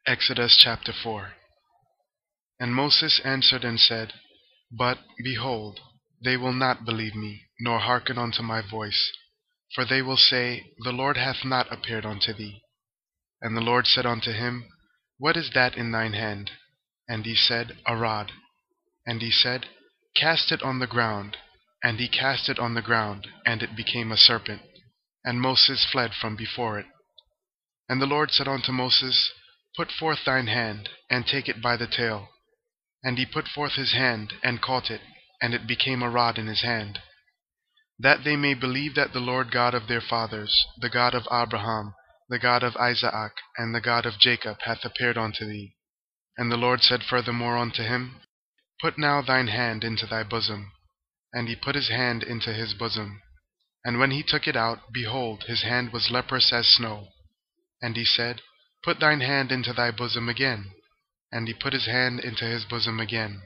Exodus chapter 4. And Moses answered and said, But, behold, they will not believe me, nor hearken unto my voice. For they will say, The Lord hath not appeared unto thee. And the Lord said unto him, What is that in thine hand? And he said, A rod. And he said, Cast it on the ground. And he cast it on the ground, and it became a serpent. And Moses fled from before it. And the Lord said unto Moses, Put forth thine hand, and take it by the tail. And he put forth his hand, and caught it, and it became a rod in his hand. That they may believe that the Lord God of their fathers, the God of Abraham, the God of Isaac, and the God of Jacob, hath appeared unto thee. And the Lord said furthermore unto him, Put now thine hand into thy bosom. And he put his hand into his bosom. And when he took it out, behold, his hand was leprous as snow. And he said, Put thine hand into thy bosom again. And he put his hand into his bosom again,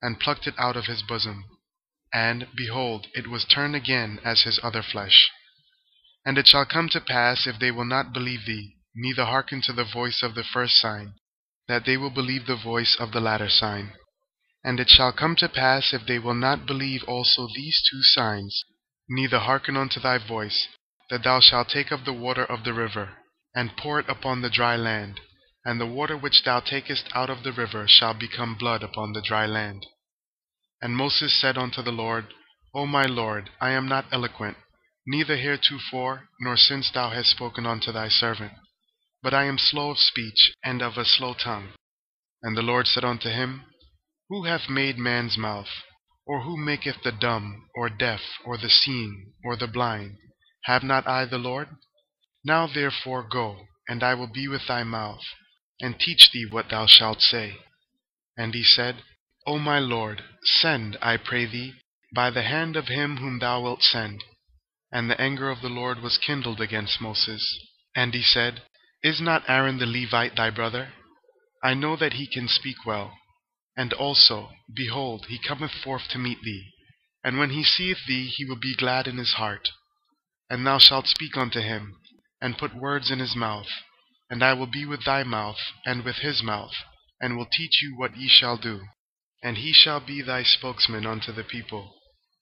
and plucked it out of his bosom. And, behold, it was turned again as his other flesh. And it shall come to pass, if they will not believe thee, neither hearken to the voice of the first sign, that they will believe the voice of the latter sign. And it shall come to pass, if they will not believe also these two signs, neither hearken unto thy voice, that thou shalt take of the water of the river, and pour it upon the dry land, and the water which thou takest out of the river shall become blood upon the dry land. And Moses said unto the Lord, O my Lord, I am not eloquent, neither heretofore, nor since thou hast spoken unto thy servant, but I am slow of speech, and of a slow tongue. And the Lord said unto him, Who hath made man's mouth? Or who maketh the dumb, or deaf, or the seeing, or the blind? Have not I the Lord? Now therefore go, and I will be with thy mouth, and teach thee what thou shalt say. And he said, O my Lord, send, I pray thee, by the hand of him whom thou wilt send. And the anger of the Lord was kindled against Moses. And he said, Is not Aaron the Levite thy brother? I know that he can speak well. And also, behold, he cometh forth to meet thee. And when he seeth thee, he will be glad in his heart. And thou shalt speak unto him, and put words in his mouth. And I will be with thy mouth, and with his mouth, and will teach you what ye shall do. And he shall be thy spokesman unto the people.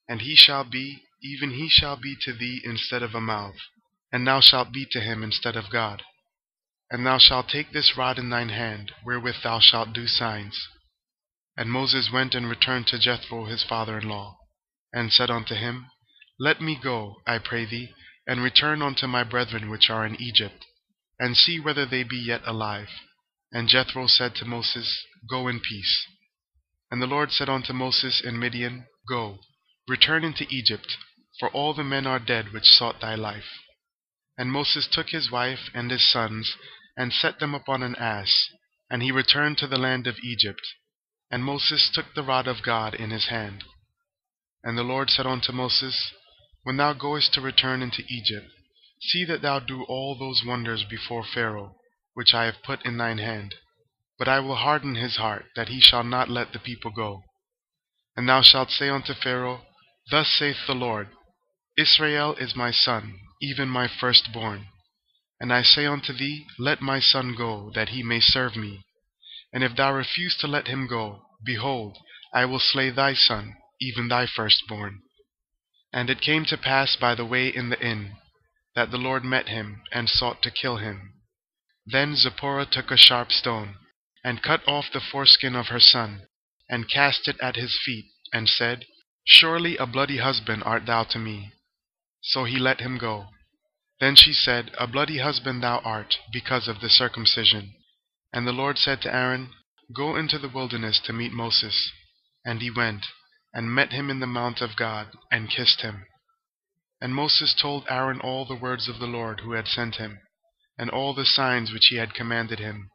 And he shall be, even he shall be to thee instead of a mouth, and thou shalt be to him instead of God. And thou shalt take this rod in thine hand, wherewith thou shalt do signs. And Moses went and returned to Jethro his father-in-law, and said unto him, Let me go, I pray thee, and return unto my brethren which are in Egypt, and see whether they be yet alive. And Jethro said to Moses, Go in peace. And the Lord said unto Moses in Midian, Go, return into Egypt, for all the men are dead which sought thy life. And Moses took his wife and his sons, and set them upon an ass, and he returned to the land of Egypt. And Moses took the rod of God in his hand. And the Lord said unto Moses, When thou goest to return into Egypt, see that thou do all those wonders before Pharaoh, which I have put in thine hand. But I will harden his heart, that he shall not let the people go. And thou shalt say unto Pharaoh, Thus saith the Lord, Israel is my son, even my firstborn. And I say unto thee, Let my son go, that he may serve me. And if thou refuse to let him go, behold, I will slay thy son, even thy firstborn. And it came to pass by the way in the inn, that the Lord met him, and sought to kill him. Then Zipporah took a sharp stone, and cut off the foreskin of her son, and cast it at his feet, and said, Surely a bloody husband art thou to me. So he let him go. Then she said, A bloody husband thou art, because of the circumcision. And the Lord said to Aaron, Go into the wilderness to meet Moses. And he went, and met him in the mount of God, and kissed him. And Moses told Aaron all the words of the Lord who had sent him, and all the signs which he had commanded him.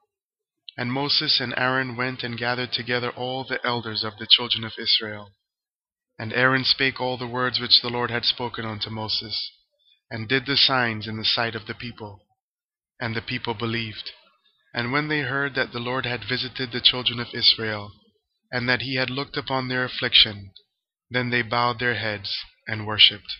And Moses and Aaron went and gathered together all the elders of the children of Israel. And Aaron spake all the words which the Lord had spoken unto Moses, and did the signs in the sight of the people. And the people believed. And when they heard that the Lord had visited the children of Israel, and that he had looked upon their affliction, then they bowed their heads and worshipped.